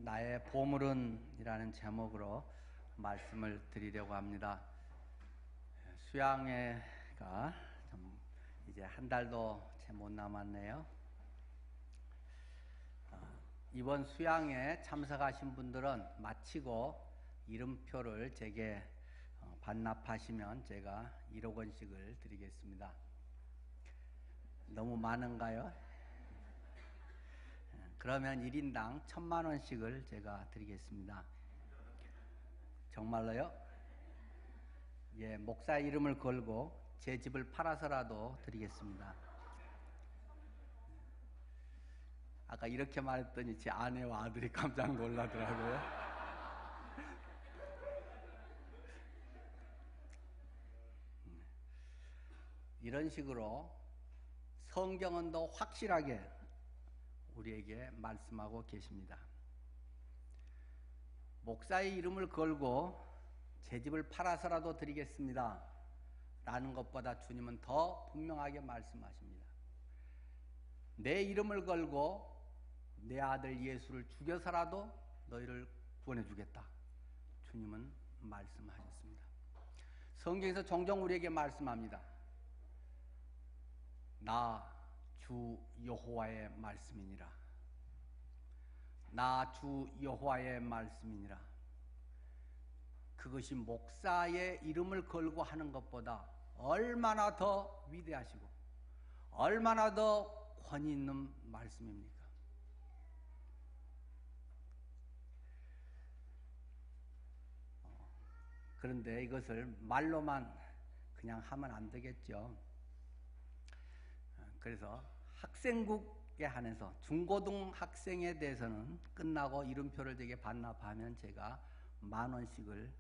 나의 보물은이라는 제목으로 말씀을 드리려고 합니다. 수양회가 좀 이제 한 달도 채 못 남았네요. 이번 수양회에 참석하신 분들은 마치고 이름표를 제게 반납하시면 제가 1억 원씩을 드리겠습니다. 너무 많은가요? 그러면 1인당 1,000만 원씩을 제가 드리겠습니다. 정말로요? 예, 목사 이름을 걸고 제 집을 팔아서라도 드리겠습니다. 아까 이렇게 말했더니 제 아내와 아들이 깜짝 놀라더라고요. 이런 식으로 성경은 더 확실하게 우리에게 말씀하고 계십니다. 목사의 이름을 걸고 제 집을 팔아서라도 드리겠습니다 라는 것보다 주님은 더 분명하게 말씀하십니다. 내 이름을 걸고 내 아들 예수를 죽여서라도 너희를 구원해 주겠다, 주님은 말씀하셨습니다. 성경에서 종종 우리에게 말씀합니다. 나 주 여호와의 말씀이니라. 나 주 여호와의 말씀이니라. 그것이 목사의 이름을 걸고 하는 것보다 얼마나 더 위대하시고 얼마나 더 권위 있는 말씀입니까? 그런데 이것을 말로만 그냥 하면 안 되겠죠. 그래서 학생국에 한해서 중고등 학생에 대해서는 끝나고 이름표를 제게 반납하면 제가 10,000원씩을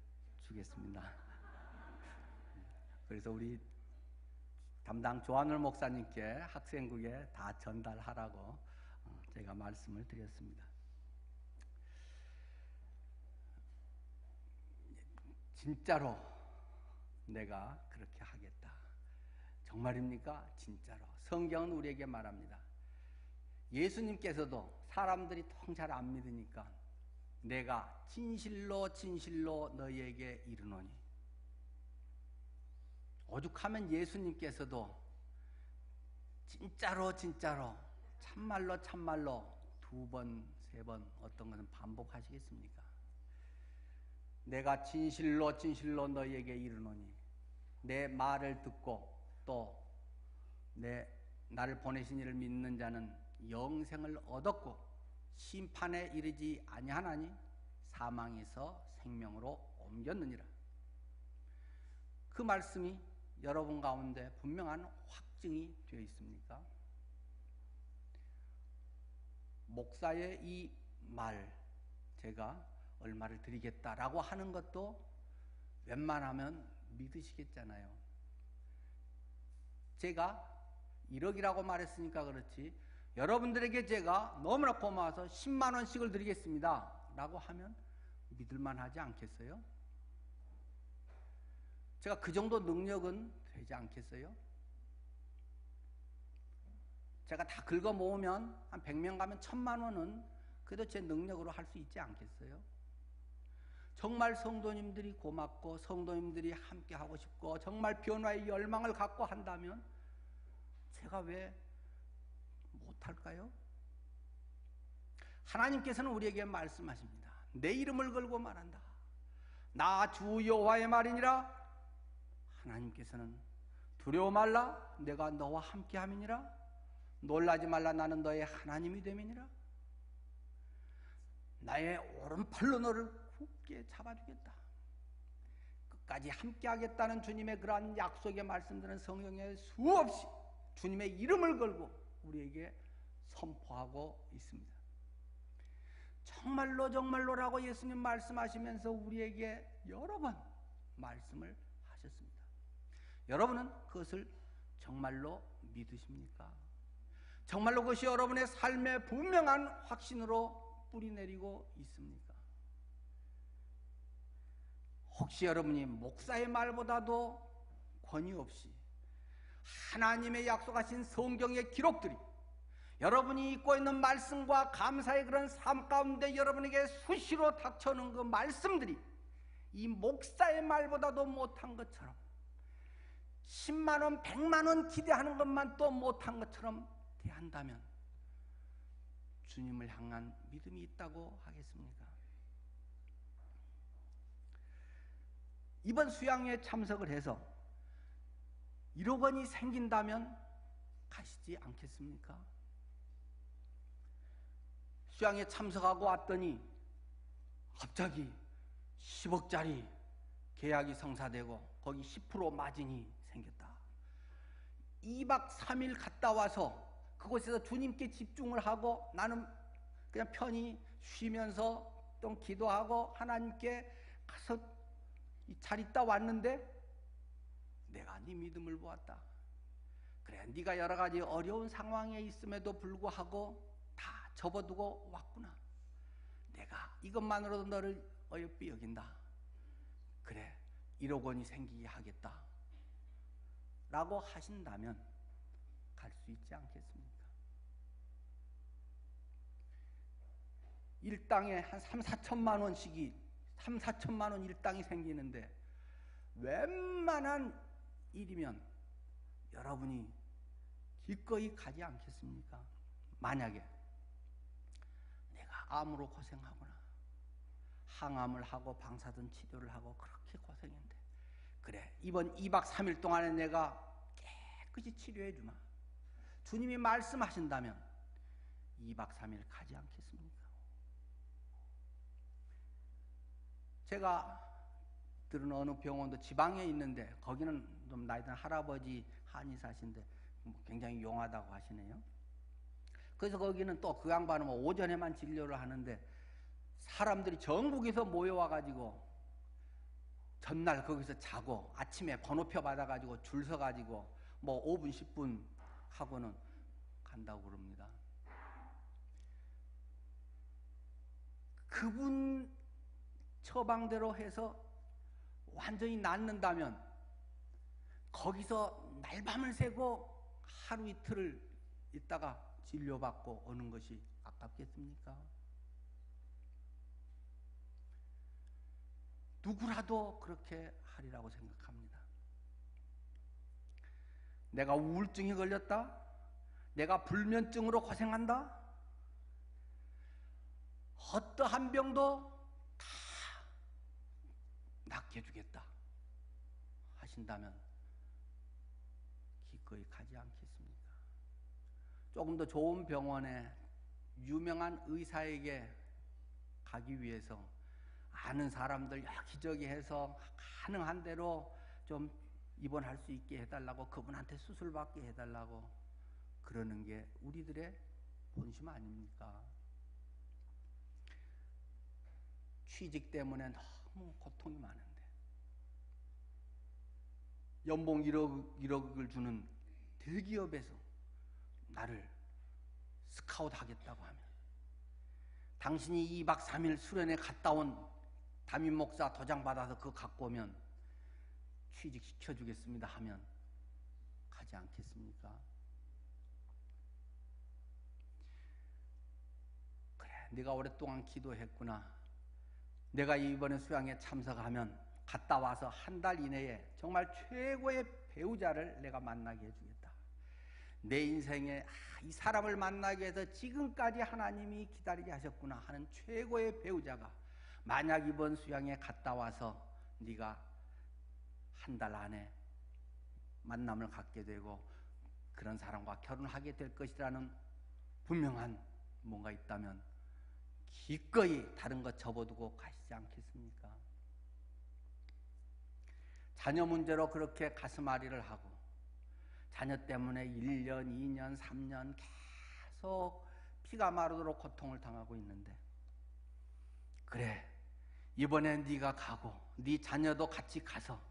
주겠습니다. 그래서 우리 담당 조한울 목사님께 학생국에 다 전달하라고 제가 말씀을 드렸습니다. 진짜로 내가 그렇게 하겠다. 정말입니까? 진짜로. 성경은 우리에게 말합니다. 예수님께서도 사람들이 통 잘 안 믿으니까 내가 진실로 진실로 너희에게 이르노니, 오죽하면 예수님께서도 진짜로 진짜로 참말로 참말로 2번, 3번 어떤 것은 반복하시겠습니까? 내가 진실로 진실로 너희에게 이르노니 내 말을 듣고 또 나를 보내신 이를 믿는 자는 영생을 얻었고 심판에 이르지 아니하나니 사망에서 생명으로 옮겼느니라. 그 말씀이 여러분 가운데 분명한 확증이 되어 있습니까? 목사의 이 말, 제가 얼마를 드리겠다라고 하는 것도 웬만하면 믿으시겠잖아요. 제가 1억이라고 말했으니까 그렇지, 여러분들에게 제가 너무나 고마워서 10만 원씩을 드리겠습니다 라고 하면 믿을만 하지 않겠어요? 제가 그 정도 능력은 되지 않겠어요? 제가 다 긁어 모으면 한 100명 가면 1,000만 원은 그래도 제 능력으로 할 수 있지 않겠어요? 정말 성도님들이 고맙고 성도님들이 함께 하고 싶고 정말 변화의 열망을 갖고 한다면 제가 왜 못할까요? 하나님께서는 우리에게 말씀하십니다. 내 이름을 걸고 말한다. 나 주 여호와의 말이니라. 하나님께서는 두려워 말라. 내가 너와 함께 함이니라. 놀라지 말라. 나는 너의 하나님이 됨이니라. 나의 오른팔로 너를 굳게 잡아주겠다. 끝까지 함께 하겠다는 주님의 그러한 약속의 말씀들은 성경에 수없이 주님의 이름을 걸고 우리에게 선포하고 있습니다. 정말로 정말로라고 예수님 말씀하시면서 우리에게 여러 번 말씀을 하셨습니다. 여러분은 그것을 정말로 믿으십니까? 정말로 그것이 여러분의 삶의 분명한 확신으로 뿌리내리고 있습니까? 혹시 여러분이 목사의 말보다도 권위 없이 하나님의 약속하신 성경의 기록들이 여러분이 잊고 있는 말씀과 감사의 그런 삶 가운데 여러분에게 수시로 닥쳐오는 그 말씀들이 이 목사의 말보다도 못한 것처럼 10만 원, 100만 원 기대하는 것만 또 못한 것처럼 대한다면 주님을 향한 믿음이 있다고 하겠습니까? 이번 수양회에 참석을 해서 1억 원이 생긴다면 가시지 않겠습니까? 수양회에 참석하고 왔더니 갑자기 10억짜리 계약이 성사되고 거기 10% 마진이 생겼다. 2박 3일 갔다 와서 그곳에서 주님께 집중을 하고 나는 그냥 편히 쉬면서 또 기도하고 하나님께 가서 잘 있다 왔는데 내가 네 믿음을 보았다. 그래, 네가 여러 가지 어려운 상황에 있음에도 불구하고 다 접어두고 왔구나. 내가 이것만으로도 너를 어여삐 여긴다. 그래, 1억 원이 생기게 하겠다 라고 하신다면 갈 수 있지 않겠습니까? 일당에 한 3, 4천만 원씩이 3, 4천만 원 일당이 생기는데 웬만한 일이면 여러분이 기꺼이 가지 않겠습니까? 만약에 내가 암으로 고생하거나 항암을 하고 방사선 치료를 하고 그렇게 고생했는데 그래, 이번 2박 3일 동안에 내가 깨끗이 치료해 주마. 주님이 말씀하신다면 2박 3일 가지 않겠습니까? 제가 들은 어느 병원도 지방에 있는데 거기는 좀 나이 든 할아버지 한의사신데 굉장히 용하다고 하시네요. 그래서 거기는 또 그 양반은 뭐 오전에만 진료를 하는데 사람들이 전국에서 모여와가지고 전날 거기서 자고 아침에 번호표 받아가지고 줄 서가지고 뭐 5분 10분 하고는 간다고 그럽니다. 그분 처방대로 해서 완전히 낫는다면 거기서 날밤을 새고 하루 이틀을 있다가 진료받고 오는 것이 아깝겠습니까? 누구라도 그렇게 하리라고 생각합니다. 내가 우울증이 걸렸다? 내가 불면증으로 고생한다? 어떠한 병도 다 낫게 해주겠다 하신다면 기꺼이 가지 않겠습니까? 조금 더 좋은 병원에 유명한 의사에게 가기 위해서 아는 사람들 여기저기 해서 가능한 대로 좀 입원할 수 있게 해달라고 그분한테 수술 받게 해달라고 그러는 게 우리들의 본심 아닙니까? 취직 때문에 너무 고통이 많은데 연봉 1억을 주는 대기업에서 나를 스카우트 하겠다고 하면 당신이 2박 3일 수련회 갔다 온 담임 목사 도장 받아서 그거 갖고 오면 취직시켜주겠습니다 하면 가지 않겠습니까? 그래, 네가 오랫동안 기도했구나. 내가 이번에 수양에 참석하면 갔다 와서 한 달 이내에 정말 최고의 배우자를 내가 만나게 해주겠다. 내 인생에 이 사람을 만나게 해서 지금까지 하나님이 기다리게 하셨구나 하는 최고의 배우자가 만약 이번 수양에 갔다 와서 네가 한 달 안에 만남을 갖게 되고 그런 사람과 결혼하게 될 것이라는 분명한 뭔가 있다면 기꺼이 다른 것 접어두고 가시지 않겠습니까? 자녀 문제로 그렇게 가슴앓이를 하고 자녀 때문에 1년, 2년, 3년 계속 피가 마르도록 고통을 당하고 있는데 그래, 이번에 네가 가고 네 자녀도 같이 가서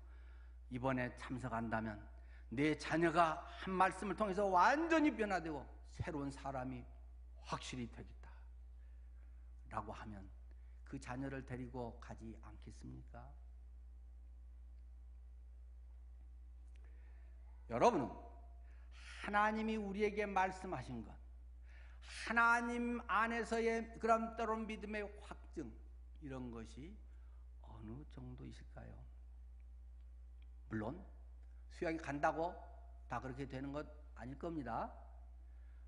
이번에 참석한다면 내 자녀가 한 말씀을 통해서 완전히 변화되고 새로운 사람이 확실히 되겠다 라고 하면 그 자녀를 데리고 가지 않겠습니까? 여러분은 하나님이 우리에게 말씀하신 것, 하나님 안에서의 그런 때로는 믿음의 확증, 이런 것이 어느 정도이실까요? 물론 수양이 간다고 다 그렇게 되는 것 아닐 겁니다.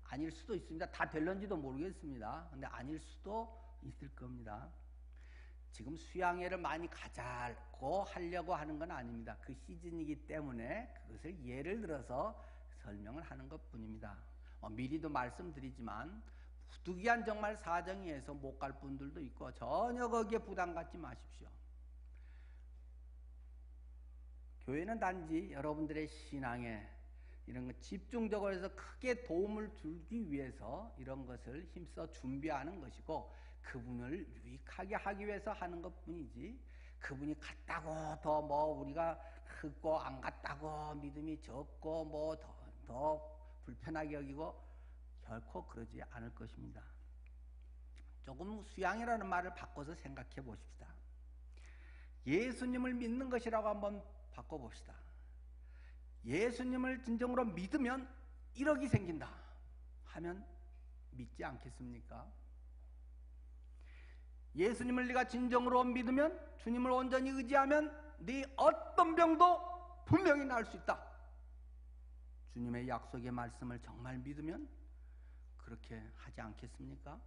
아닐 수도 있습니다. 다 될런지도 모르겠습니다. 근데 아닐 수도 있을 겁니다. 지금 수양회를 많이 가자고 하려고 하는 건 아닙니다. 그 시즌이기 때문에 그것을 예를 들어서 설명을 하는 것 뿐입니다. 미리도 말씀드리지만 부득이한 정말 사정이 해서 못 갈 분들도 있고 전혀 거기에 부담 갖지 마십시오. 교회는 단지 여러분들의 신앙에 이런 거 집중적으로 해서 크게 도움을 주기 위해서 이런 것을 힘써 준비하는 것이고 그분을 유익하게 하기 위해서 하는 것뿐이지 그분이 갔다고 더 뭐 우리가 흑고 안 갔다고 믿음이 적고 뭐 더 불편하게 여기고 결코 그러지 않을 것입니다. 조금 수양이라는 말을 바꿔서 생각해 보십시다. 예수님을 믿는 것이라고 한번 바꿔봅시다. 예수님을 진정으로 믿으면 1억이 생긴다 하면 믿지 않겠습니까? 예수님을 네가 진정으로 믿으면, 주님을 온전히 의지하면 네 어떤 병도 분명히 나을 수 있다. 주님의 약속의 말씀을 정말 믿으면 그렇게 하지 않겠습니까?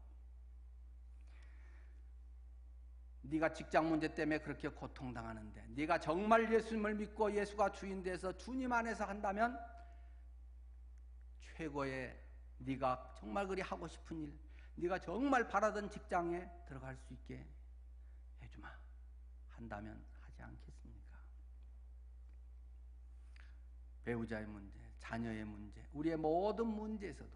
네가 직장 문제 때문에 그렇게 고통당하는데 네가 정말 예수님을 믿고 예수가 주인 돼서 주님 안에서 한다면 최고의 네가 정말 그리 하고 싶은 일, 네가 정말 바라던 직장에 들어갈 수 있게 해주마 한다면 하지 않겠습니까? 배우자의 문제, 자녀의 문제, 우리의 모든 문제에서도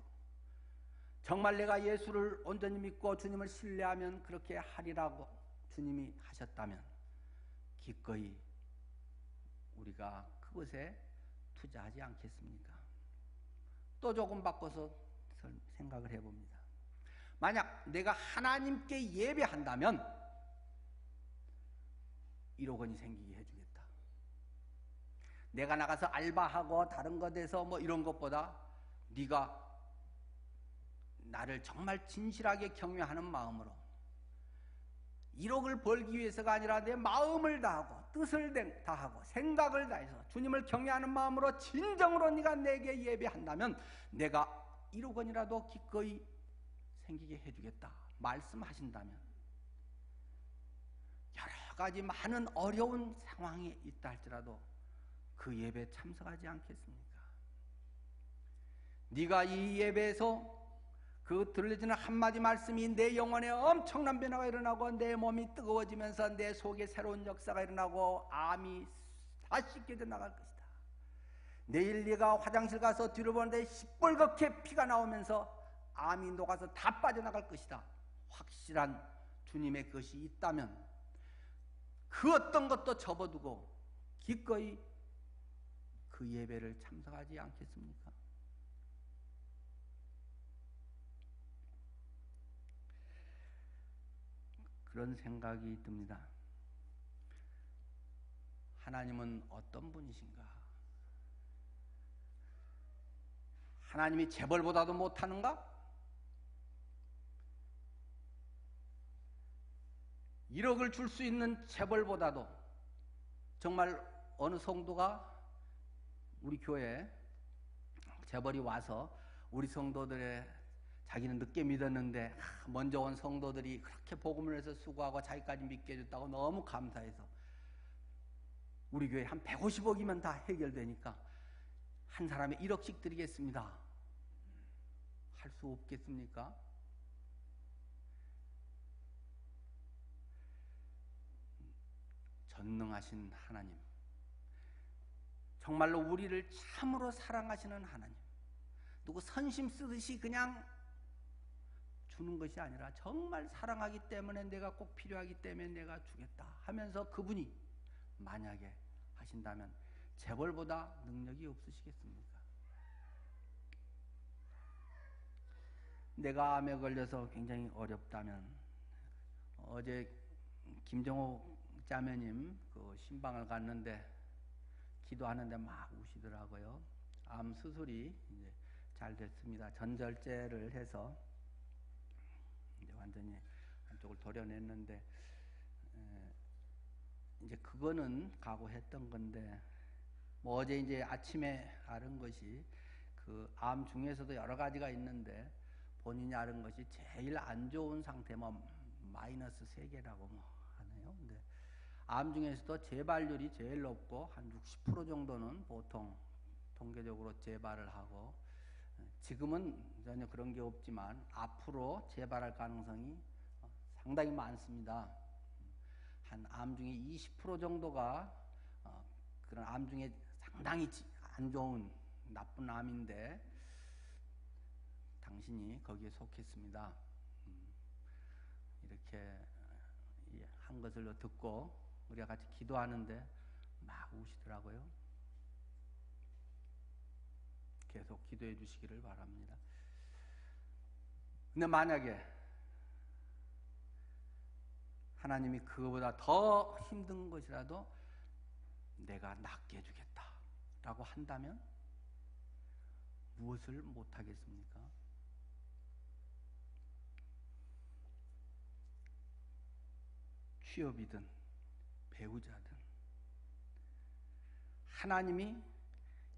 정말 내가 예수를 온전히 믿고 주님을 신뢰하면 그렇게 하리라고 주님이 하셨다면 기꺼이 우리가 그것에 투자하지 않겠습니까? 또 조금 바꿔서 생각을 해봅니다. 만약 내가 하나님께 예배한다면 1억 원이 생기게 해주겠다. 내가 나가서 알바하고 다른 것에서 뭐 이런 것보다 네가 나를 정말 진실하게 경외하는 마음으로 1억을 벌기 위해서가 아니라 내 마음을 다하고 뜻을 다하고 생각을 다해서 주님을 경외하는 마음으로 진정으로 네가 내게 예배한다면 내가 1억 원이라도 기꺼이 생기게 해주겠다 말씀하신다면 여러 가지 많은 어려운 상황이 있다 할지라도 그 예배에 참석하지 않겠습니까? 네가 이 예배에서 그 들려지는 한마디 말씀이 내 영혼에 엄청난 변화가 일어나고 내 몸이 뜨거워지면서 내 속에 새로운 역사가 일어나고 암이 다시 깨져 나갈 것이다. 내일 네가 화장실 가서 뒤로 보는데 시뻘겋게 피가 나오면서 암이 녹아서 다 빠져나갈 것이다. 확실한 주님의 것이 있다면 그 어떤 것도 접어두고 기꺼이 그 예배를 참석하지 않겠습니까? 그런 생각이 듭니다. 하나님은 어떤 분이신가? 하나님이 재벌보다도 못하는가? 1억을 줄 수 있는 재벌보다도 정말 어느 성도가 우리 교회에 재벌이 와서 우리 성도들의 자기는 늦게 믿었는데 먼저 온 성도들이 그렇게 복음을 해서 수고하고 자기까지 믿게 해줬다고 너무 감사해서 우리 교회 한 150억이면 다 해결되니까 한 사람에 1억씩 드리겠습니다. 할 수 없겠습니까? 전능하신 하나님, 정말로 우리를 참으로 사랑하시는 하나님, 누구 선심 쓰듯이 그냥 주는 것이 아니라 정말 사랑하기 때문에 내가 꼭 필요하기 때문에 내가 주겠다 하면서 그분이 만약에 하신다면 재벌보다 능력이 없으시겠습니까? 내가 암에 걸려서 굉장히 어렵다면 어제 김정호 자매님 그 신방을 갔는데 기도하는데 막 우시더라고요. 암 수술이 이제 잘 됐습니다. 전절제를 해서 완전히 한쪽을 도려냈는데 이제 그거는 각오했던 건데 뭐 어제 이제 아침에 알은 것이 그 암 중에서도 여러 가지가 있는데 본인이 알은 것이 제일 안 좋은 상태면 마이너스 3개라고 뭐 하네요. 근데 암 중에서도 재발률이 제일 높고 한 60% 정도는 보통 통계적으로 재발을 하고 지금은 전혀 그런 게 없지만 앞으로 재발할 가능성이 상당히 많습니다. 한 암 중에 20% 정도가 그런 암 중에 상당히 안 좋은 나쁜 암인데 당신이 거기에 속했습니다. 이렇게 한 것을 듣고 우리가 같이 기도하는데 막 우시더라고요. 계속 기도해 주시기를 바랍니다. 근데 만약에 하나님이 그거보다 더 힘든 것이라도 내가 낫게 해주겠다 라고 한다면 무엇을 못하겠습니까? 취업이든 배우자든 하나님이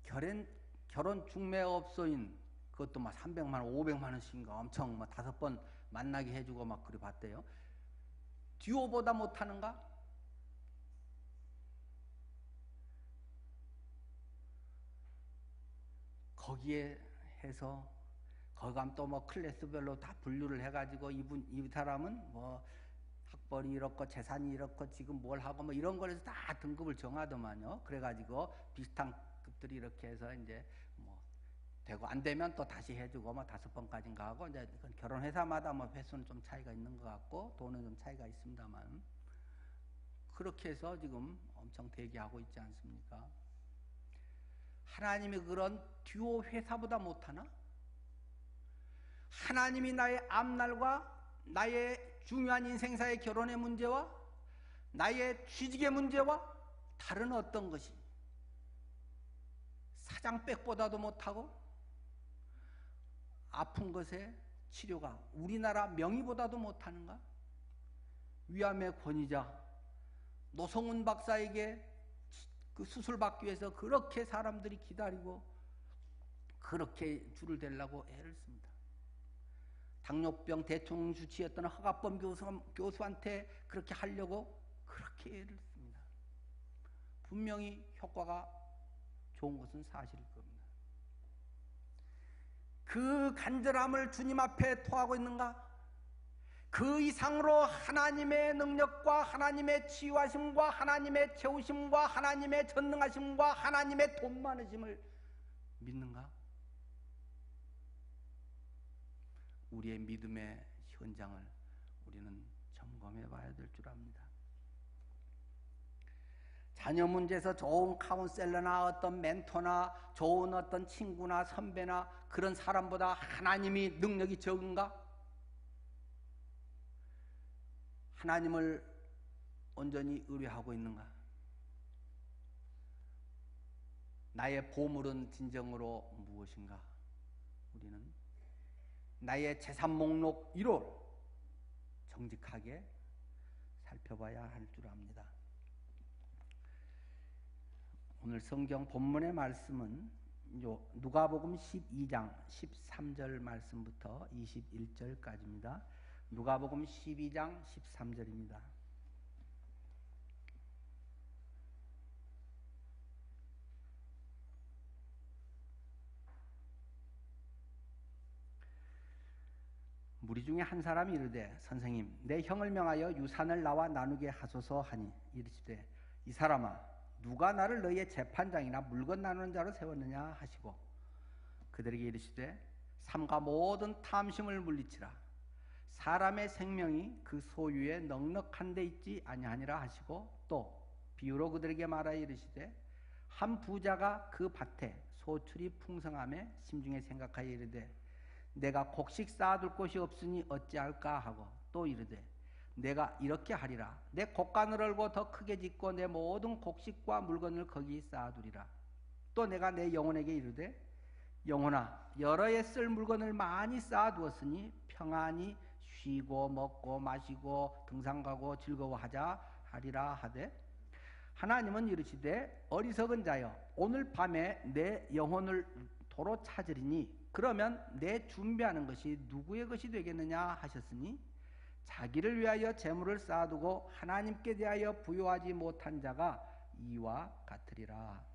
결혼 중매업소인 그것도 막 300만 원, 500만 원씩인가 엄청 막 5번 만나게 해주고 막 그래 봤대요. 듀오보다 못하는가? 거기에 해서 거기 가면 또 뭐 클래스별로 다 분류를 해가지고 이 사람은 뭐 학벌이 이렇고 재산이 이렇고 지금 뭘 하고 뭐 이런 거에서 다 등급을 정하더만요. 그래가지고 비슷한 급들이 이렇게 해서 이제 뭐 되고 안 되면 또 다시 해주고 뭐 5번까지인가 하고 이제 결혼 회사마다 뭐 횟수는 좀 차이가 있는 것 같고 돈은 좀 차이가 있습니다만 그렇게 해서 지금 엄청 대기하고 있지 않습니까? 하나님이 그런 듀오 회사보다 못하나? 하나님이 나의 앞날과 나의 중요한 인생사의 결혼의 문제와 나의 취직의 문제와 다른 어떤 것이 사장백보다도 못하고 아픈 것의 치료가 우리나라 명의보다도 못하는가? 위암의 권위자 노성훈 박사에게 그 수술 받기 위해서 그렇게 사람들이 기다리고 그렇게 줄을 대려고 애를 씁니다. 당뇨병 대통령 주치했던 허갑범 교수한테 그렇게 하려고 그렇게 애를 씁니다. 분명히 효과가 좋은 것은 사실일 겁니다. 그 간절함을 주님 앞에 토하고 있는가? 그 이상으로 하나님의 능력과 하나님의 치유하심과 하나님의 채우심과 하나님의 전능하심과 하나님의 돈 많으심을 믿는가? 우리의 믿음의 현장을 우리는 점검해 봐야 될 줄 압니다. 자녀 문제에서 좋은 카운셀러나 어떤 멘토나 좋은 어떤 친구나 선배나 그런 사람보다 하나님이 능력이 적은가? 하나님을 온전히 의뢰하고 있는가? 나의 보물은 진정으로 무엇인가? 우리는 나의 재산 목록 1호 정직하게 살펴봐야 할 줄 압니다. 오늘 성경 본문의 말씀은 누가복음 12장 13절 말씀부터 21절까지입니다. 누가복음 12장 13절입니다. 무리 중에 한 사람이 이르되 선생님 내 형을 명하여 유산을 나와 나누게 하소서 하니 이르시되 이 사람아 누가 나를 너희의 재판장이나 물건 나누는 자로 세웠느냐 하시고 그들에게 이르시되 삼가 모든 탐심을 물리치라 사람의 생명이 그 소유에 넉넉한 데 있지 아니하니라 하시고 또 비유로 그들에게 말하여 이르시되 한 부자가 그 밭에 소출이 풍성함에 심중에 생각하여 이르되 내가 곡식 쌓아둘 곳이 없으니 어찌할까 하고 또 이르되 내가 이렇게 하리라 내 곡간을 얼고 더 크게 짓고 내 모든 곡식과 물건을 거기 쌓아두리라 또 내가 내 영혼에게 이르되 영혼아 여러 해 쓸 물건을 많이 쌓아두었으니 평안히 쉬고 먹고 마시고 등산 가고 즐거워하자 하리라 하되 하나님은 이르시되 어리석은 자여 오늘 밤에 내 영혼을 도로 찾으리니 그러면 내 준비하는 것이 누구의 것이 되겠느냐 하셨으니 자기를 위하여 재물을 쌓아두고 하나님께 대하여 부요하지 못한 자가 이와 같으리라.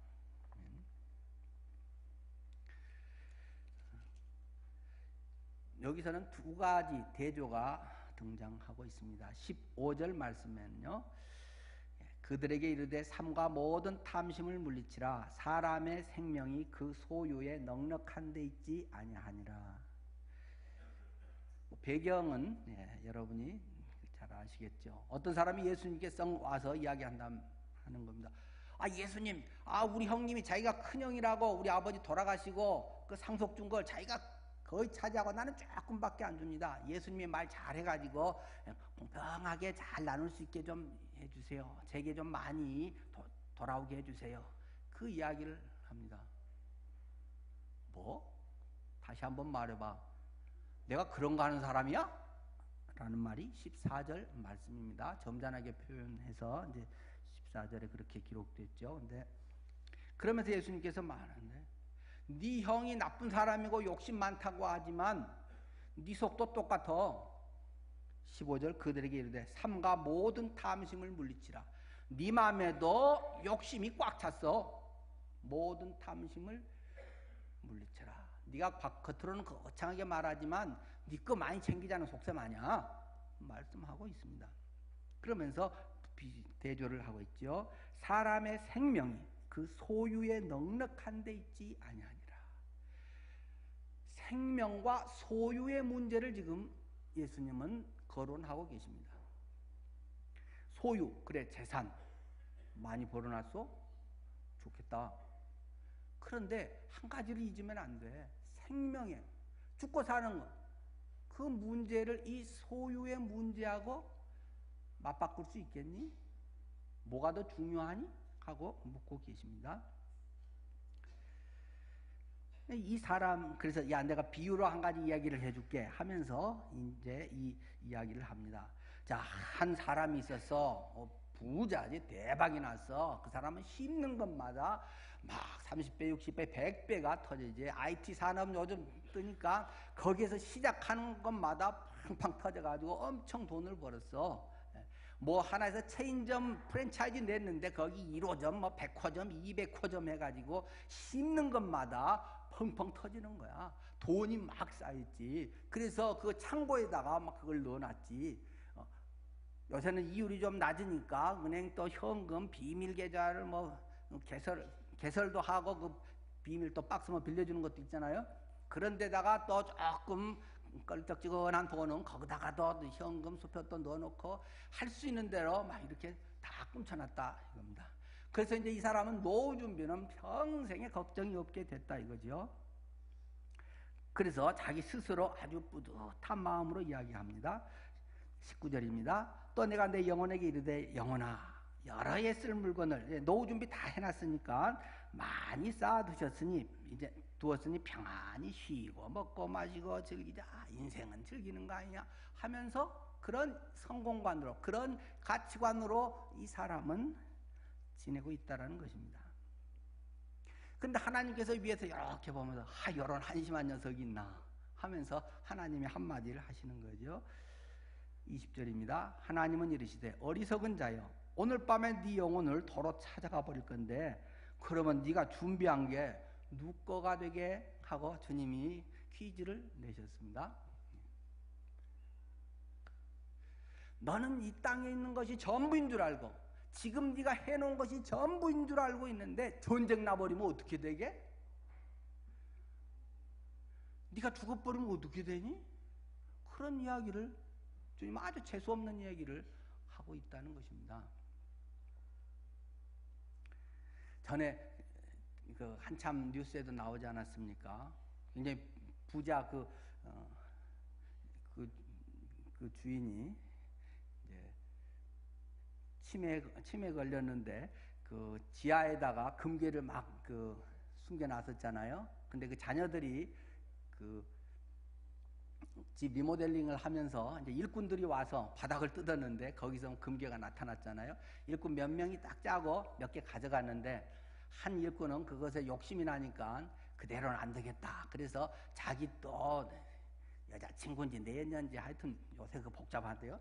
여기서는 두 가지 대조가 등장하고 있습니다. 15절 말씀에는요. 그들에게 이르되 삼가 모든 탐심을 물리치라 사람의 생명이 그 소유에 넉넉한 데 있지 아니하니라. 배경은 여러분이 잘 아시겠죠. 어떤 사람이 예수님께 썩 와서 이야기한다 하는 겁니다. 아 예수님, 우리 형님이 자기가 큰형이라고 우리 아버지 돌아가시고 그 상속 준 걸 자기가 거의 차지하고 나는 조금밖에 안 줍니다. 예수님이 말 잘해가지고 공평하게 잘 나눌 수 있게 좀 해주세요. 제게 좀 많이 돌아오게 해주세요. 그 이야기를 합니다. 뭐? 다시 한번 말해봐. 내가 그런 거 하는 사람이야? 라는 말이 14절 말씀입니다. 점잖하게 표현해서 이제 14절에 그렇게 기록됐죠. 근데 그러면서 예수님께서 말하는데 네 형이 나쁜 사람이고 욕심 많다고 하지만 네 속도 똑같아. 15절 그들에게 이르되 삼가 모든 탐심을 물리치라. 네 마음에도 욕심이 꽉 찼어. 모든 탐심을 물리쳐라. 네가 겉으로는 거창하게 말하지만 네 거 많이 챙기자는 속셈 아니야. 말씀하고 있습니다. 그러면서 대조를 하고 있죠. 사람의 생명이 그 소유에 넉넉한 데 있지 아니하니라. 생명과 소유의 문제를 지금 예수님은 거론하고 계십니다. 소유, 그래 재산 많이 벌어놨어? 좋겠다. 그런데 한 가지를 잊으면 안 돼. 생명에 죽고 사는 것. 그 문제를 이 소유의 문제하고 맞바꿀 수 있겠니? 뭐가 더 중요하니? 하고 묻고 계십니다. 이 사람 그래서 야 내가 비유로 한 가지 이야기를 해줄게 하면서 이제 이 이야기를 합니다. 자, 한 사람이 있었어. 부자지 대박이 났어. 그 사람은 씹는 것마다 막 30배, 60배, 100배가 터지지. IT 산업 요즘 뜨니까 거기에서 시작하는 것마다 팡팡 터져가지고 엄청 돈을 벌었어. 뭐 하나에서 체인점 프랜차이즈 냈는데 거기 1호점, 뭐 100호점, 200호점 해가지고 씹는 것마다 펑펑 터지는 거야. 돈이 막 쌓였지. 그래서 그 창고에다가 막 그걸 넣어놨지. 요새는 이율이 좀 낮으니까 은행 또 현금 비밀 계좌를 뭐 개설도 하고 그 비밀 또 박스만 빌려주는 것도 있잖아요. 그런 데다가 또 조금 껄쩍지근한 돈은 거기다가 더 현금 수표 또 넣어놓고 할 수 있는 대로 막 이렇게 다 꿈쳐놨다 이겁니다. 그래서 이제 이 사람은 노후 준비는 평생에 걱정이 없게 됐다 이거죠. 그래서 자기 스스로 아주 뿌듯한 마음으로 이야기합니다. 19절입니다. 또 내가 내 영혼에게 이르되 영혼아 여러 해 쓸 물건을 노후 준비 다 해놨으니까 많이 쌓아두셨으니 이제 두었으니 평안히 쉬고 먹고 마시고 즐기자. 인생은 즐기는 거 아니냐 하면서 그런 성공관으로 그런 가치관으로 이 사람은 지내고 있다라는 것입니다. 근데 하나님께서 위에서 이렇게 보면서 이런 한심한 녀석이 있나 하면서 하나님이 한마디를 하시는 거죠. 20절입니다. 하나님은 이르시되 어리석은 자여 오늘 밤에 네 영혼을 도로 찾아가 버릴 건데 그러면 네가 준비한 게 누구 거가 되게 하고 주님이 퀴즈를 내셨습니다. 너는 이 땅에 있는 것이 전부인 줄 알고 지금 네가 해놓은 것이 전부인 줄 알고 있는데 전쟁 나버리면 어떻게 되게? 네가 죽어버리면 어떻게 되니? 그런 이야기를 주님 아주 재수없는 이야기를 하고 있다는 것입니다. 전에 그 한참 뉴스에도 나오지 않았습니까? 굉장히 부자 그 주인이 이제 치매에 걸렸는데 그 지하에다가 금괴를 막 숨겨놨었잖아요. 근데 그 자녀들이 그 집 리모델링을 하면서 이제 일꾼들이 와서 바닥을 뜯었는데 거기서 금괴가 나타났잖아요. 일꾼 몇 명이 딱 짜고 몇 개 가져갔는데 한 일꾼은 그것에 욕심이 나니까 그대로는 안 되겠다. 그래서 자기 또 여자친구인지 내연녀인지 하여튼 요새 그 복잡한데요.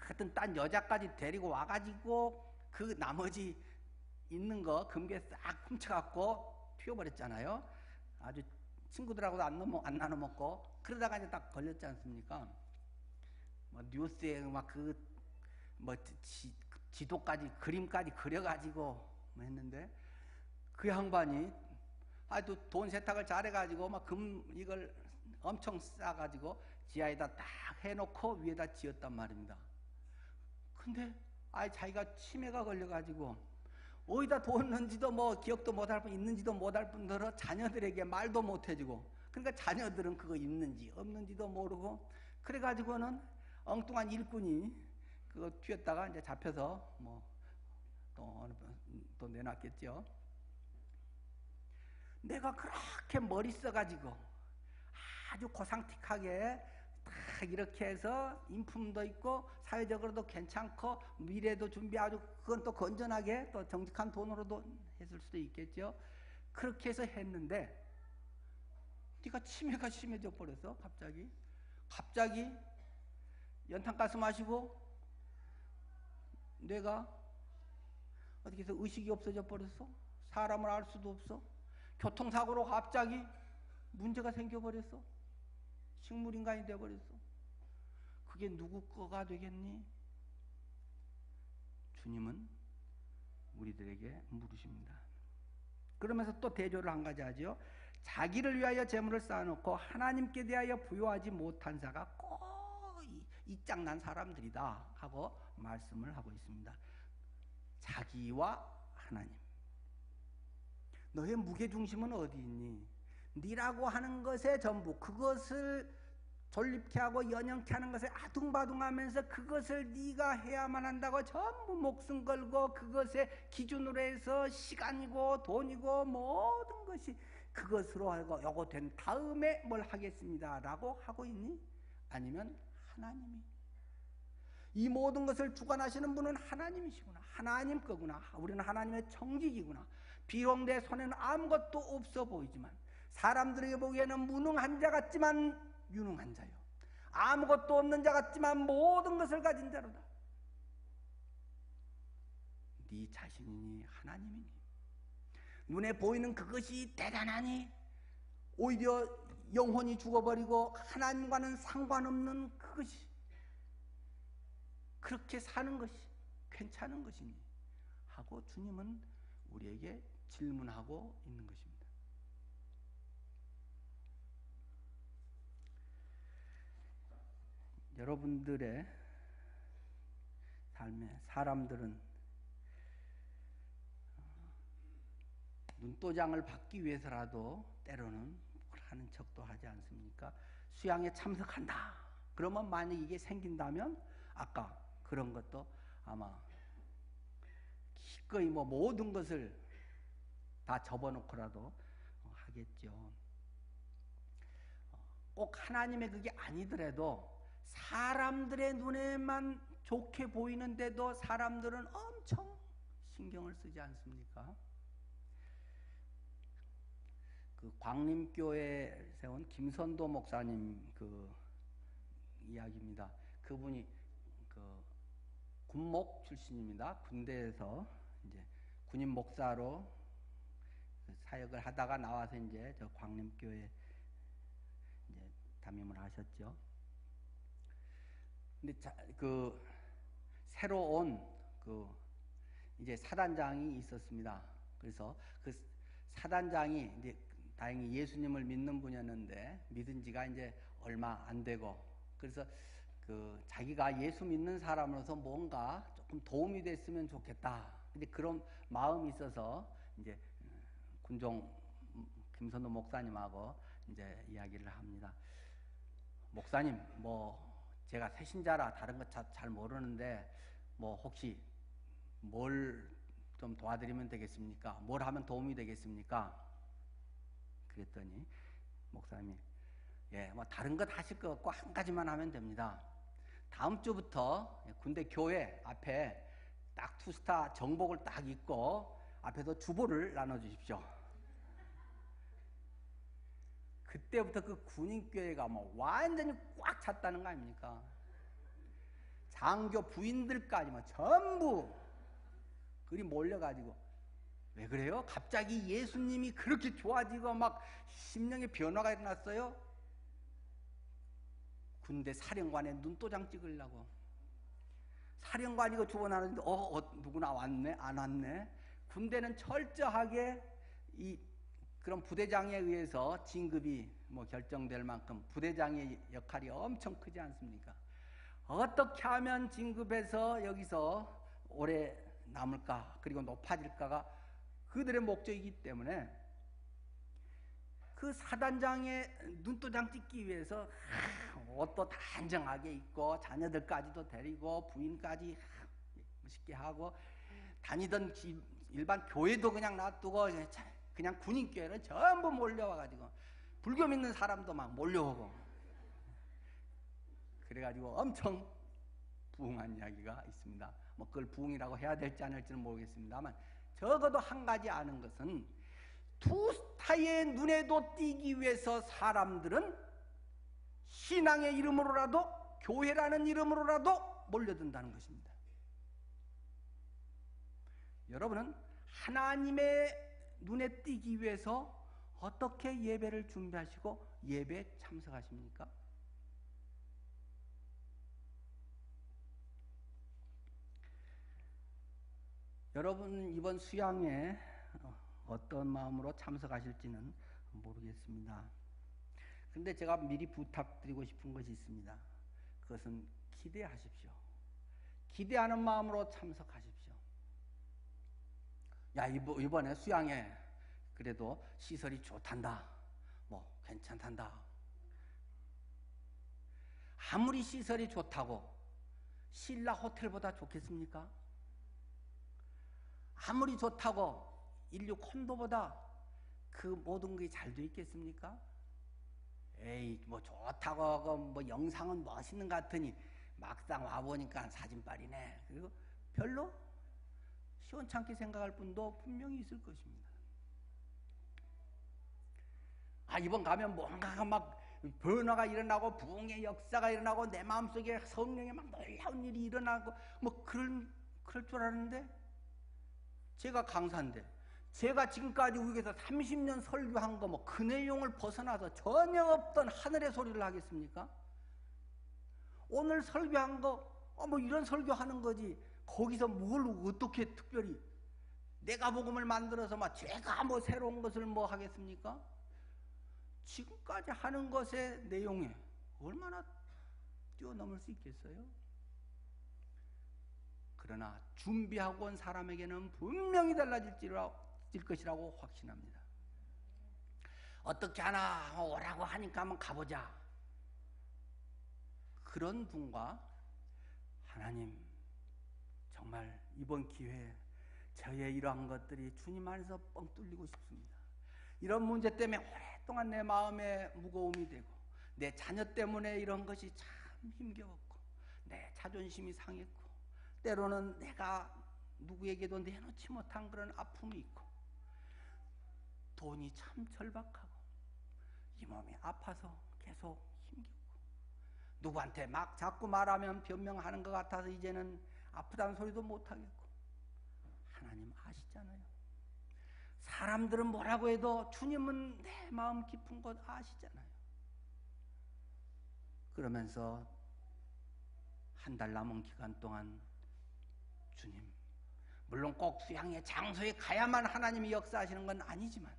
하여튼 딴 여자까지 데리고 와가지고 그 나머지 있는 거 금괴 싹 훔쳐갖고 튀어버렸잖아요. 아주 친구들하고도 안 나눠 먹고 그러다가 이제 딱 걸렸지 않습니까? 뭐 뉴스에 막 뭐 지도까지 그림까지 그려가지고 뭐 했는데 그 양반이 아주 돈 세탁을 잘해가지고 막 이걸 엄청 싸가지고 지하에다 딱 해놓고 위에다 지었단 말입니다. 근데 자기가 치매가 걸려가지고 어디다 뒀는지도 뭐 기억도 못할 뿐 있는지도 못할 뿐더러 자녀들에게 말도 못해주고 그러니까 자녀들은 그거 있는지 없는지도 모르고 그래가지고는 엉뚱한 일꾼이 그거 튀었다가 이제 잡혀서 뭐 또 내놨겠죠. 내가 그렇게 머리 써가지고 아주 고상틱하게 딱 이렇게 해서 인품도 있고 사회적으로도 괜찮고 미래도 준비하고 그건 또 건전하게 또 정직한 돈으로도 했을 수도 있겠죠. 그렇게 해서 했는데 네가 치매가 심해져 버렸어. 갑자기 연탄가스 마시고 뇌가 어떻게 해서 의식이 없어져 버렸어. 사람을 알 수도 없어. 교통사고로 갑자기 문제가 생겨버렸어. 식물인간이 돼버렸어. 그게 누구 거가 되겠니? 주님은 우리들에게 물으십니다. 그러면서 또 대조를 한 가지 하죠. 자기를 위하여 재물을 쌓아놓고 하나님께 대하여 부요하지 못한 자가 꼭 이 짝난 사람들이다 하고 말씀을 하고 있습니다. 자기와 하나님. 너의 무게중심은 어디 있니? 니라고 하는 것의 전부, 그것을 존립케 하고 연연케 하는 것에 아둥바둥하면서 그것을 네가 해야만 한다고 전부 목숨 걸고 그것에 기준으로 해서 시간이고 돈이고 모든 것이 그것으로 하고 요거 된 다음에 뭘 하겠습니다 라고 하고 있니? 아니면 하나님이 이 모든 것을 주관하시는 분은 하나님이시구나. 하나님 거구나. 우리는 하나님의 청직이구나. 비록 내 손에는 아무것도 없어 보이지만 사람들에게 보기에는 무능한 자 같지만 유능한 자요. 아무것도 없는 자 같지만 모든 것을 가진 자로다. 네 자신이니 하나님이니 눈에 보이는 그것이 대단하니 오히려 영혼이 죽어버리고 하나님과는 상관없는 그것이 그렇게 사는 것이 괜찮은 것이니 하고 주님은 우리에게 질문하고 있는 것입니다. 여러분들의 삶에 사람들은 눈도장을 받기 위해서라도 때로는 하는 척도 하지 않습니까? 수양에 참석한다. 그러면 만약 이게 생긴다면 아까 그런 것도 아마 기꺼이 뭐 모든 것을 다 접어놓고라도 하겠죠. 꼭 하나님의 그게 아니더라도 사람들의 눈에만 좋게 보이는데도 사람들은 엄청 신경을 쓰지 않습니까? 그 광림교회에 세운 김선도 목사님 그 이야기입니다. 그분이 그 군목 출신입니다. 군대에서 이제 군인 목사로 사역을 하다가 나와서 이제 저 광림교회 이제 담임을 하셨죠. 근데 그 새로 온 그 이제 사단장이 있었습니다. 그래서 그 사단장이 이제 다행히 예수님을 믿는 분이었는데 믿은 지가 이제 얼마 안 되고 그래서 그 자기가 예수 믿는 사람으로서 뭔가 조금 도움이 됐으면 좋겠다. 근데 그런 마음이 있어서 이제 군종 김선호 목사님하고 이제 이야기를 합니다. 목사님, 뭐 제가 새신자라 다른 거 잘 모르는데 뭐 혹시 뭘 좀 도와드리면 되겠습니까? 뭘 하면 도움이 되겠습니까? 그랬더니 목사님이 예, 뭐 다른 것 하실 것 없고 한 가지만 하면 됩니다. 다음 주부터 군대 교회 앞에 딱 투스타 정복을 딱 입고 앞에서 주보를 나눠주십시오. 그때부터 그 군인교회가 뭐 완전히 꽉 찼다는 거 아닙니까? 장교 부인들까지 뭐 전부 그리 몰려가지고. 왜 그래요? 갑자기 예수님이 그렇게 좋아지고 막 심령의 변화가 일어났어요? 군대 사령관의 눈도장 찍으려고. 사령관이 이거 주원하는데 누구나 왔네? 안 왔네? 군대는 철저하게 그런 부대장에 의해서 진급이 뭐 결정될 만큼 부대장의 역할이 엄청 크지 않습니까? 어떻게 하면 진급해서 여기서 오래 남을까 그리고 높아질까가 그들의 목적이기 때문에 그 사단장의 눈도장 찍기 위해서 옷도 단정하게 입고 자녀들까지도 데리고 부인까지 멋있게 하고 다니던 일반 교회도 그냥 놔두고 그냥 군인교회는 전부 몰려와가지고 불교 믿는 사람도 막 몰려오고 그래가지고 엄청 부흥한 이야기가 있습니다. 뭐 그걸 부흥이라고 해야 될지 안 할지는 모르겠습니다만 적어도 한 가지 아는 것은 투스타의 눈에도 띄기 위해서 사람들은 신앙의 이름으로라도 교회라는 이름으로라도 몰려든다는 것입니다. 여러분은 하나님의 눈에 띄기 위해서 어떻게 예배를 준비하시고 예배에 참석하십니까? 여러분 이번 수양에 어떤 마음으로 참석하실지는 모르겠습니다. 그런데 제가 미리 부탁드리고 싶은 것이 있습니다. 그것은 기대하십시오. 기대하는 마음으로 참석하십시오. 야, 이번에 수양에 그래도 시설이 좋단다. 뭐 괜찮단다. 아무리 시설이 좋다고 신라 호텔보다 좋겠습니까? 아무리 좋다고 인류 콘도보다 그 모든 게 잘 돼 있겠습니까? 에이, 뭐 좋다고 뭐 영상은 멋있는 것 같으니 막상 와보니까 사진빨이네. 그리고 별로 시원찮게 생각할 분도 분명히 있을 것입니다. 이번 가면 뭔가가 막 변화가 일어나고 부흥의 역사가 일어나고 내 마음속에 성령의 막 놀라운 일이 일어나고 뭐 그럴 줄 알았는데 제가 강사인데 제가 지금까지 우리에서 30년 설교한 거 뭐 그 내용을 벗어나서 전혀 없던 하늘의 소리를 하겠습니까? 오늘 설교한 거 뭐 이런 설교하는 거지 거기서 뭘 어떻게 특별히 내가 복음을 만들어서 막 제가 뭐 새로운 것을 뭐 하겠습니까? 지금까지 하는 것의 내용에 얼마나 뛰어넘을 수 있겠어요? 그러나 준비하고 온 사람에게는 분명히 달라질 것이라고 확신합니다. 어떻게 하나 오라고 하니까 한번 가보자. 그런 분과 하나님 정말 이번 기회에 저의 이러한 것들이 주님 안에서 뻥 뚫리고 싶습니다. 이런 문제 때문에 오랫동안 내 마음에 무거움이 되고 내 자녀 때문에 이런 것이 참 힘겨웠고 내 자존심이 상했고 때로는 내가 누구에게도 내놓지 못한 그런 아픔이 있고 돈이 참 절박하고 이 몸이 아파서 계속 힘겹고 누구한테 막 자꾸 말하면 변명하는 것 같아서 이제는 아프다는 소리도 못하겠고 하나님 아시잖아요. 사람들은 뭐라고 해도 주님은 내 마음 깊은 것 아시잖아요. 그러면서 한 달 남은 기간 동안 주님, 물론 꼭 수양의 장소에 가야만 하나님이 역사하시는 건 아니지만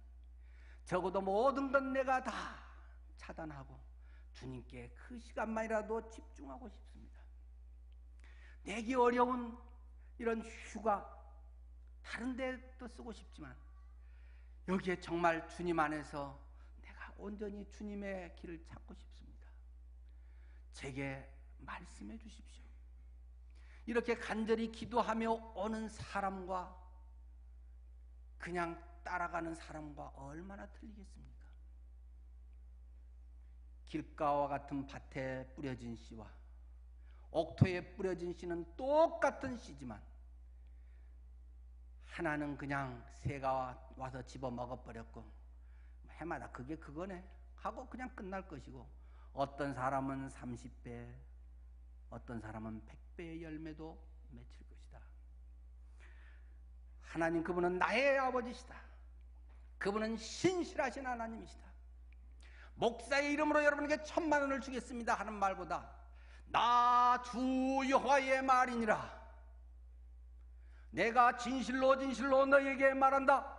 적어도 모든 건 내가 다 차단하고 주님께 그 시간만이라도 집중하고 싶습니다. 내기 어려운 이런 휴가 다른 데도 쓰고 싶지만 여기에 정말 주님 안에서 내가 온전히 주님의 길을 찾고 싶습니다. 제게 말씀해 주십시오. 이렇게 간절히 기도하며 오는 사람과 그냥 따라가는 사람과 얼마나 틀리겠습니까? 길가와 같은 밭에 뿌려진 씨와 옥토에 뿌려진 씨는 똑같은 씨지만 하나는 그냥 새가 와서 집어 먹어버렸고 해마다 그게 그거네 하고 그냥 끝날 것이고, 어떤 사람은 30배, 어떤 사람은 100배의 열매도 맺힐 것이다. 하나님, 그분은 나의 아버지시다. 그분은 신실하신 하나님이시다. 목사의 이름으로 여러분에게 1000만 원을 주겠습니다 하는 말보다 나 주 여호와의 말이니라, 내가 진실로 진실로 너에게 말한다.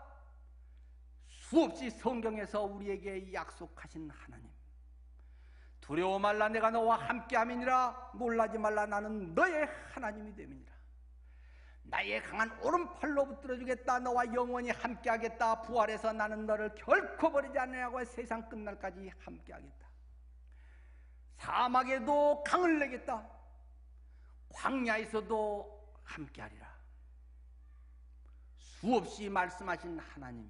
수없이 성경에서 우리에게 약속하신 하나님, 두려워 말라, 내가 너와 함께함이니라. 놀라지 말라, 나는 너의 하나님이 됨이니라. 나의 강한 오른팔로 붙들어주겠다. 너와 영원히 함께하겠다. 부활해서 나는 너를 결코 버리지 않으려고 세상 끝날까지 함께하겠다. 사막에도 강을 내겠다. 광야에서도 함께하리라. 수없이 말씀하신 하나님이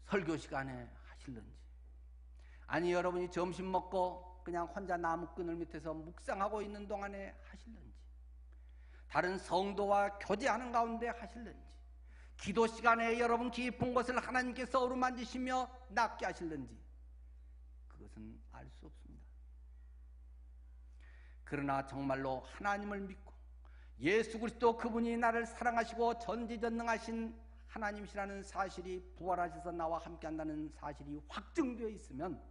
설교 시간에 하실런지, 아니 여러분이 점심 먹고 그냥 혼자 나무 그늘 밑에서 묵상하고 있는 동안에 하실런지, 다른 성도와 교제하는 가운데 하실런지, 기도 시간에 여러분 깊은 곳을 하나님께서 어루만지시며 낫게 하실런지, 그것은 알 수 없습니다. 그러나 정말로 하나님을 믿고 예수 그리스도 그분이 나를 사랑하시고 전지전능하신 하나님이시라는 사실이, 부활하셔서 나와 함께한다는 사실이 확증되어 있으면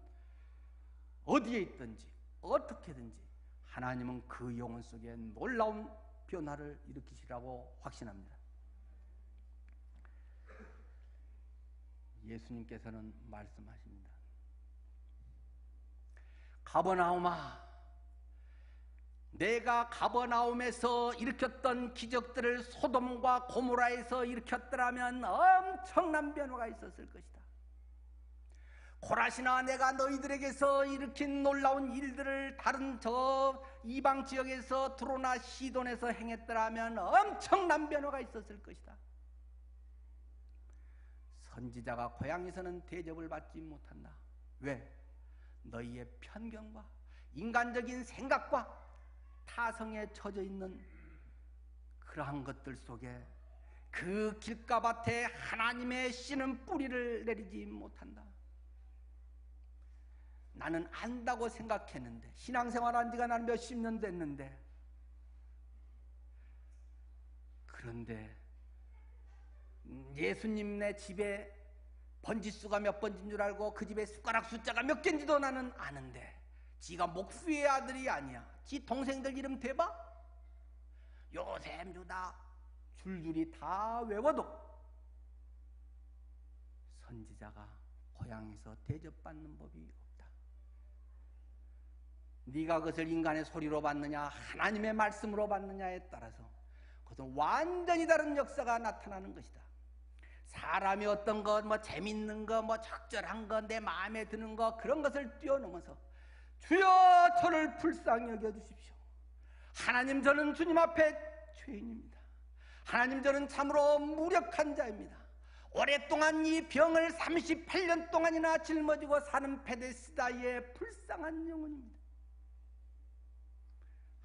어디에 있든지 어떻게든지 하나님은 그 영혼 속에 놀라운 변화를 일으키시라고 확신합니다. 예수님께서는 말씀하십니다. 가버나움아, 내가 가버나움에서 일으켰던 기적들을 소돔과 고모라에서 일으켰더라면 엄청난 변화가 있었을 것이다. 고라시나, 내가 너희들에게서 일으킨 놀라운 일들을 다른 저 이방 지역에서 두로나 시돈에서 행했더라면 엄청난 변화가 있었을 것이다. 선지자가 고향에서는 대접을 받지 못한다. 왜? 너희의 편견과 인간적인 생각과 타성에 젖어 있는 그러한 것들 속에 그 길가밭에 하나님의 씨는 뿌리를 내리지 못한다. 나는 안다고 생각했는데, 신앙생활한 지가 난 몇십 년 됐는데, 그런데 예수님네 집에 번지수가 몇 번인 줄 알고 그 집에 숟가락 숫자가 몇 개인지도 나는 아는데, 지가 목수의 아들이 아니야. 지 동생들 이름 대봐? 요셈, 유다 줄줄이 다 외워도 선지자가 고향에서 대접받는 법이 없다. 네가 그것을 인간의 소리로 받느냐 하나님의 말씀으로 받느냐에 따라서 그것은 완전히 다른 역사가 나타나는 것이다. 사람이 어떤 것, 뭐 재밌는 거, 뭐 적절한 거, 내 마음에 드는 거, 그런 것을 뛰어넘어서 주여 저를 불쌍히 여겨주십시오. 하나님, 저는 주님 앞에 죄인입니다. 하나님, 저는 참으로 무력한 자입니다. 오랫동안 이 병을 38년 동안이나 짊어지고 사는 베데스다의 불쌍한 영혼입니다.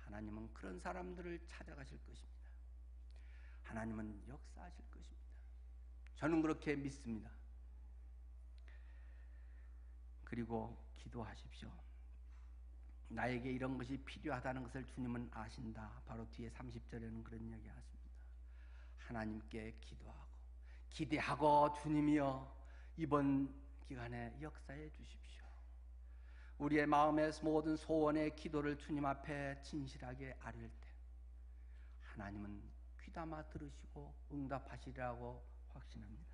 하나님은 그런 사람들을 찾아가실 것입니다. 하나님은 역사하실 것입니다. 저는 그렇게 믿습니다. 그리고 기도하십시오. 나에게 이런 것이 필요하다는 것을 주님은 아신다. 바로 뒤에 30절에는 그런 이야기 하십니다. 하나님께 기도하고 기대하고, 주님이여 이번 기간에 역사해 주십시오. 우리의 마음의 모든 소원의 기도를 주님 앞에 진실하게 아뢰을 때 하나님은 귀담아 들으시고 응답하시리라고 확신합니다.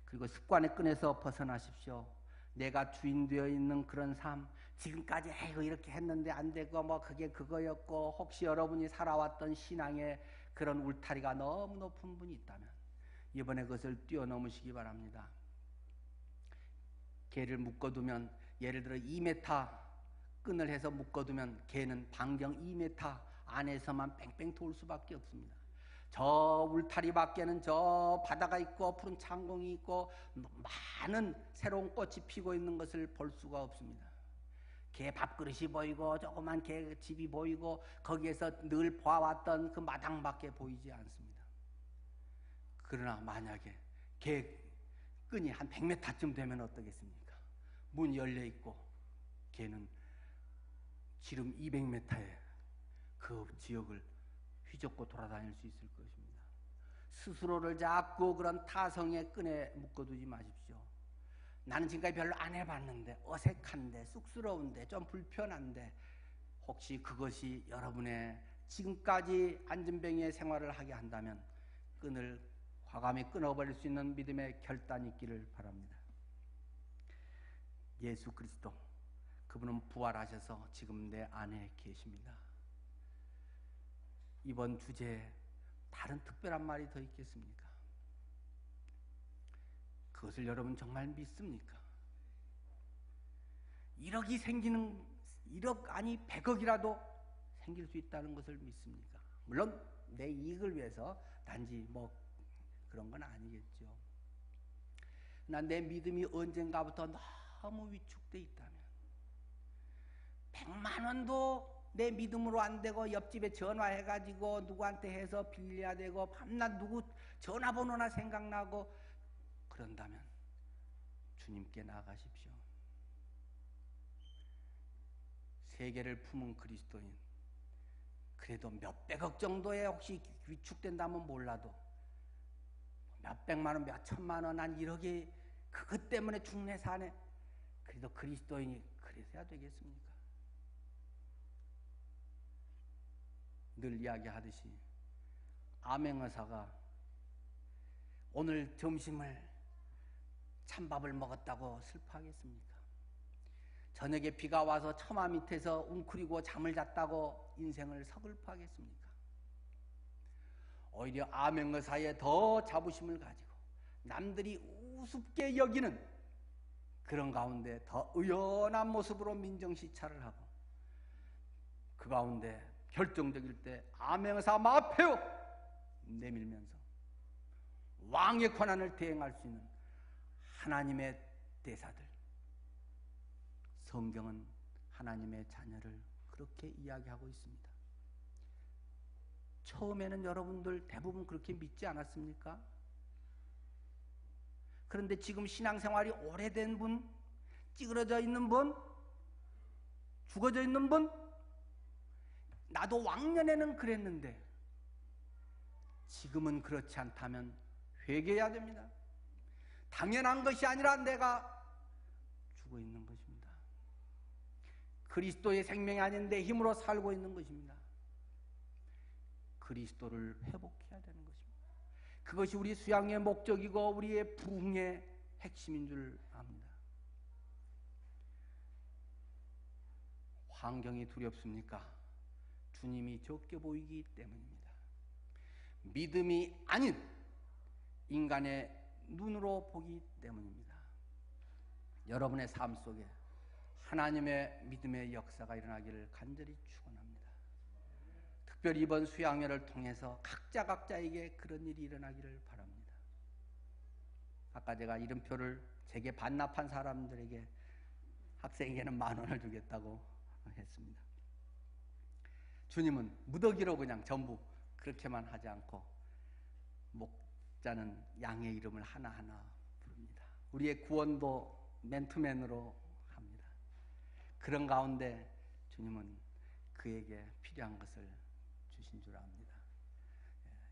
그리고 습관의 끈에서 벗어나십시오. 내가 주인 되어 있는 그런 삶, 지금까지 에이고 이렇게 했는데 안 되고 뭐 그게 그거였고, 혹시 여러분이 살아왔던 신앙의 그런 울타리가 너무 높은 분이 있다면 이번에 그것을 뛰어넘으시기 바랍니다. 개를 묶어두면, 예를 들어 2m 끈을 해서 묶어두면 개는 반경 2m 안에서만 뺑뺑 돌 수밖에 없습니다. 저 울타리 밖에는 저 바다가 있고 푸른 창공이 있고 많은 새로운 꽃이 피고 있는 것을 볼 수가 없습니다. 개 밥그릇이 보이고 조그만 개 집이 보이고 거기에서 늘 보아왔던 그 마당밖에 보이지 않습니다. 그러나 만약에 개 끈이 한 100m쯤 되면 어떠겠습니까? 문 열려 있고 개는 지름 200m에 그 지역을 휘젓고 돌아다닐 수 있을 것입니다. 스스로를 자꾸 그런 타성의 끈에 묶어두지 마십시오. 나는 지금까지 별로 안 해봤는데 어색한데 쑥스러운데 좀 불편한데 혹시 그것이 여러분의 지금까지 안전병의 생활을 하게 한다면 끈을 과감히 끊어버릴 수 있는 믿음의 결단이 있기를 바랍니다. 예수 그리스도 그분은 부활하셔서 지금 내 안에 계십니다. 이번 주제에 다른 특별한 말이 더 있겠습니까? 그것을 여러분 정말 믿습니까? 1억이 생기는 1억 아니 100억이라도 생길 수 있다는 것을 믿습니까? 물론 내 이익을 위해서 단지 뭐 그런 건 아니겠죠. 난 내 믿음이 언젠가부터 너무 위축돼 있다면 100만 원도 내 믿음으로 안 되고 옆집에 전화해가지고 누구한테 해서 빌려야 되고 밤낮 누구 전화번호나 생각나고 그런다면 주님께 나아가십시오. 세계를 품은 그리스도인 그래도 몇백억 정도에 혹시 위축된다면 몰라도 몇백만 원, 몇천만 원, 한 1억이 그것 때문에 죽네 사네. 그래도 그리스도인이 그래서야 되겠습니까? 늘 이야기하듯이 암행어사가 오늘 점심을 찬밥을 먹었다고 슬퍼하겠습니까? 저녁에 비가 와서 처마 밑에서 웅크리고 잠을 잤다고 인생을 서글퍼하겠습니까? 오히려 암행어사에 더 자부심을 가지고 남들이 우습게 여기는 그런 가운데 더 의연한 모습으로 민정시찰을 하고 그 가운데 결정적일 때 암행어사 마페오 내밀면서 왕의 권한을 대행할 수 있는 하나님의 대사들, 성경은 하나님의 자녀를 그렇게 이야기하고 있습니다. 처음에는 여러분들 대부분 그렇게 믿지 않았습니까? 그런데 지금 신앙생활이 오래된 분, 찌그러져 있는 분, 죽어져 있는 분, 나도 왕년에는 그랬는데 지금은 그렇지 않다면 회개해야 됩니다. 당연한 것이 아니라 내가 죽어 있는 것입니다. 그리스도의 생명이 아닌 내 힘으로 살고 있는 것입니다. 그리스도를 회복해야 되는 것입니다. 그것이 우리 수양의 목적이고 우리의 부흥의 핵심인 줄 압니다. 환경이 두렵습니까? 주님이 적게 보이기 때문입니다. 믿음이 아닌 인간의 눈으로 보기 때문입니다. 여러분의 삶 속에 하나님의 믿음의 역사가 일어나기를 간절히 축원합니다. 특별히 이번 수양회를 통해서 각자에게 그런 일이 일어나기를 바랍니다. 아까 제가 이름표를 제게 반납한 사람들에게 학생에게는 10,000원을 주겠다고 했습니다. 주님은 무더기로 그냥 전부 그렇게만 하지 않고 목자는 양의 이름을 하나하나 부릅니다. 우리의 구원도 맨투맨으로 합니다. 그런 가운데 주님은 그에게 필요한 것을 주신 줄 압니다.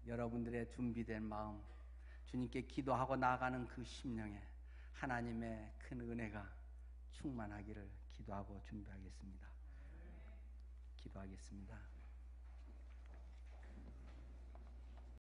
여러분들의 준비된 마음, 주님께 기도하고 나아가는 그 심령에 하나님의 큰 은혜가 충만하기를 기도하고 준비하겠습니다. 기도하겠습니다.